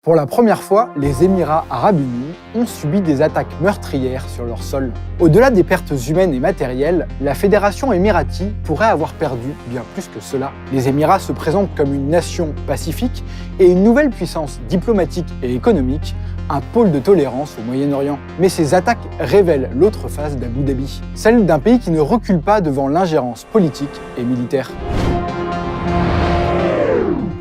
Pour la première fois, les Émirats arabes unis ont subi des attaques meurtrières sur leur sol. Au-delà des pertes humaines et matérielles, la Fédération émiratie pourrait avoir perdu bien plus que cela. Les Émirats se présentent comme une nation pacifique et une nouvelle puissance diplomatique et économique, un pôle de tolérance au Moyen-Orient. Mais ces attaques révèlent l'autre face d'Abu Dhabi, celle d'un pays qui ne recule pas devant l'ingérence politique et militaire.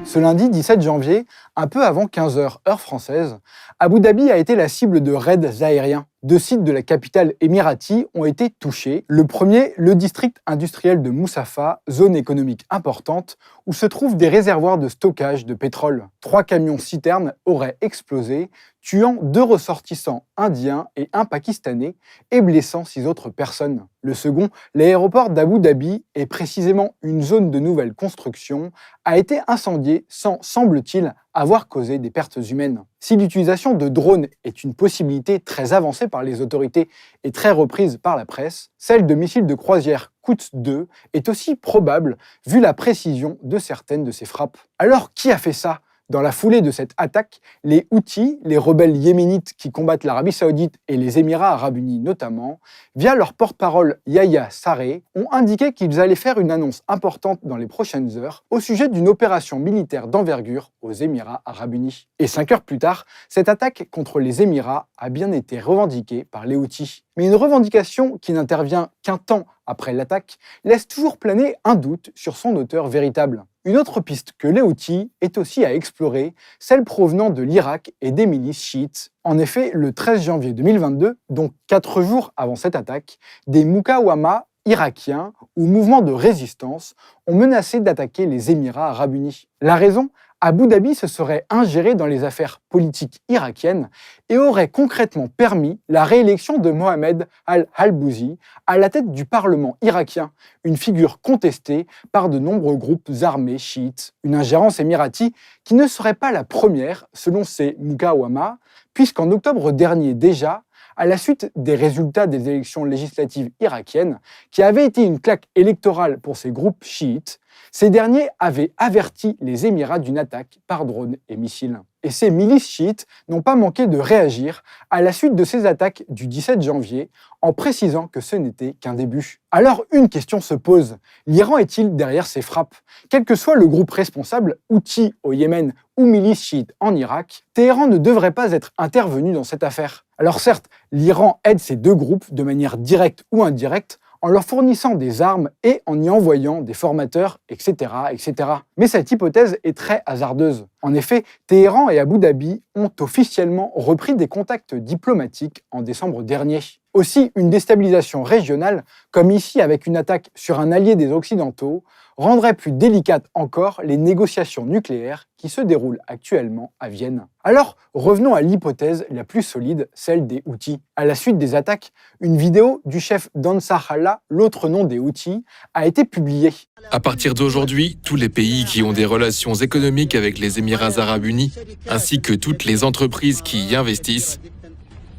Ce lundi 17 janvier, un peu avant 15h heure française, Abu Dhabi a été la cible de raids aériens. Deux sites de la capitale émiratie ont été touchés. Le premier, le district industriel de Moussafa, zone économique importante, où se trouvent des réservoirs de stockage de pétrole. 3 camions-citernes auraient explosé, tuant 2 ressortissants indiens et 1 pakistanais et blessant 6 autres personnes. Le second, l'aéroport d'Abu Dhabi, et précisément une zone de nouvelle construction, a été incendié sans, semble-t-il, avoir causé des pertes humaines. Si l'utilisation de drones est une possibilité très avancée par les autorités et très reprise par la presse, celle de missiles de croisière Quds II est aussi probable vu la précision de certaines de ces frappes. Alors qui a fait ça ? Dans la foulée de cette attaque, les Houthis, les rebelles yéménites qui combattent l'Arabie Saoudite et les Émirats arabes unis notamment, via leur porte-parole Yahya Sarré, ont indiqué qu'ils allaient faire une annonce importante dans les prochaines heures au sujet d'une opération militaire d'envergure aux Émirats arabes unis. Et 5 heures plus tard, cette attaque contre les Émirats a bien été revendiquée par les Houthis. Mais une revendication qui n'intervient qu'un temps après l'attaque laisse toujours planer un doute sur son auteur véritable. Une autre piste que les Houthis est aussi à explorer, celle provenant de l'Irak et des milices chiites. En effet, le 13 janvier 2022, donc 4 jours avant cette attaque, des Muqawama irakiens ou mouvements de résistance ont menacé d'attaquer les Émirats arabes unis. La raison ? Abu Dhabi se serait ingéré dans les affaires politiques irakiennes et aurait concrètement permis la réélection de Mohamed al-Halbouzi à la tête du Parlement irakien, une figure contestée par de nombreux groupes armés chiites. Une ingérence émiratie qui ne serait pas la première, selon ces Muqawama, puisqu'en octobre dernier déjà, à la suite des résultats des élections législatives irakiennes, qui avaient été une claque électorale pour ces groupes chiites, ces derniers avaient averti les Émirats d'une attaque par drone et missiles. Et ces milices chiites n'ont pas manqué de réagir à la suite de ces attaques du 17 janvier, en précisant que ce n'était qu'un début. Alors une question se pose, l'Iran est-il derrière ces frappes ? Quel que soit le groupe responsable, Houthi au Yémen ou milices chiites en Irak, Téhéran ne devrait pas être intervenu dans cette affaire. Alors certes, l'Iran aide ces deux groupes de manière directe ou indirecte, en leur fournissant des armes et en y envoyant des formateurs, etc., etc. Mais cette hypothèse est très hasardeuse. En effet, Téhéran et Abu Dhabi ont officiellement repris des contacts diplomatiques en décembre dernier. Aussi, une déstabilisation régionale, comme ici avec une attaque sur un allié des Occidentaux, rendrait plus délicates encore les négociations nucléaires qui se déroulent actuellement à Vienne. Alors, revenons à l'hypothèse la plus solide, celle des Houthis. À la suite des attaques, une vidéo du chef d'Ansar Allah, l'autre nom des Houthis, a été publiée. À partir d'aujourd'hui, tous les pays qui ont des relations économiques avec les Émirats arabes unis, ainsi que toutes les entreprises qui y investissent,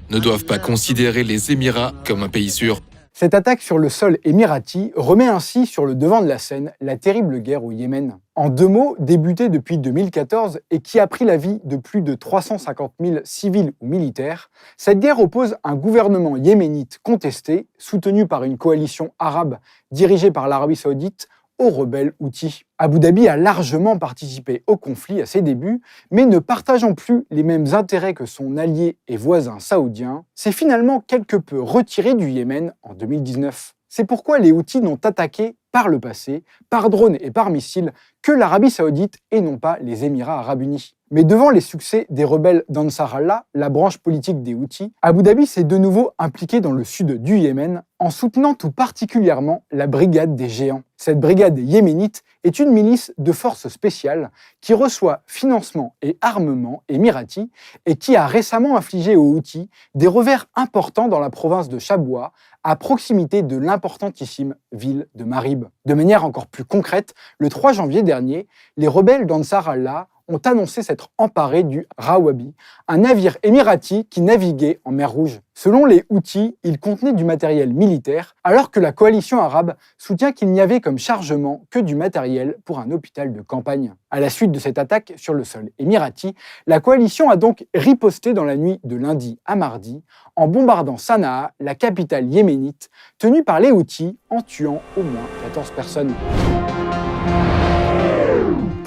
ne doivent pas considérer les Émirats comme un pays sûr. Cette attaque sur le sol émirati remet ainsi sur le devant de la scène la terrible guerre au Yémen. En 2 mots, débutée depuis 2014 et qui a pris la vie de plus de 350 000 civils ou militaires, cette guerre oppose un gouvernement yéménite contesté, soutenu par une coalition arabe dirigée par l'Arabie Saoudite, aux rebelles Houthis. Abu Dhabi a largement participé au conflit à ses débuts, mais ne partageant plus les mêmes intérêts que son allié et voisin saoudien, s'est finalement quelque peu retiré du Yémen en 2019. C'est pourquoi les Houthis n'ont attaqué par le passé, par drone et par missile, que l'Arabie Saoudite et non pas les Émirats arabes unis. Mais devant les succès des rebelles d'Ansar Allah, la branche politique des Houthis, Abu Dhabi s'est de nouveau impliqué dans le sud du Yémen en soutenant tout particulièrement la Brigade des Géants. Cette brigade yéménite est une milice de forces spéciales qui reçoit financement et armement émirati et qui a récemment infligé aux Houthis des revers importants dans la province de Chabwa, à proximité de l'importantissime ville de Marib. De manière encore plus concrète, le 3 janvier dernier, les rebelles d'Ansar Allah ont annoncé s'être emparés du Rawabi, un navire émirati qui naviguait en mer Rouge. Selon les Houthis, il contenait du matériel militaire, alors que la coalition arabe soutient qu'il n'y avait comme chargement que du matériel pour un hôpital de campagne. À la suite de cette attaque sur le sol émirati, la coalition a donc riposté dans la nuit de lundi à mardi en bombardant Sanaa, la capitale yéménite, tenue par les Houthis, en tuant au moins 14 personnes.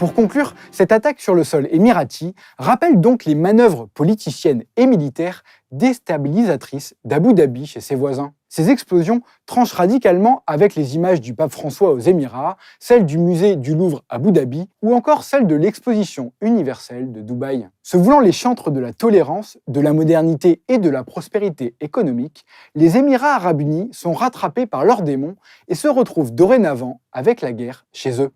Pour conclure, cette attaque sur le sol émirati rappelle donc les manœuvres politiciennes et militaires déstabilisatrices d'Abu Dhabi chez ses voisins. Ces explosions tranchent radicalement avec les images du pape François aux Émirats, celles du musée du Louvre à Abu Dhabi ou encore celles de l'exposition universelle de Dubaï. Se voulant les chantres de la tolérance, de la modernité et de la prospérité économique, les Émirats arabes unis sont rattrapés par leurs démons et se retrouvent dorénavant avec la guerre chez eux.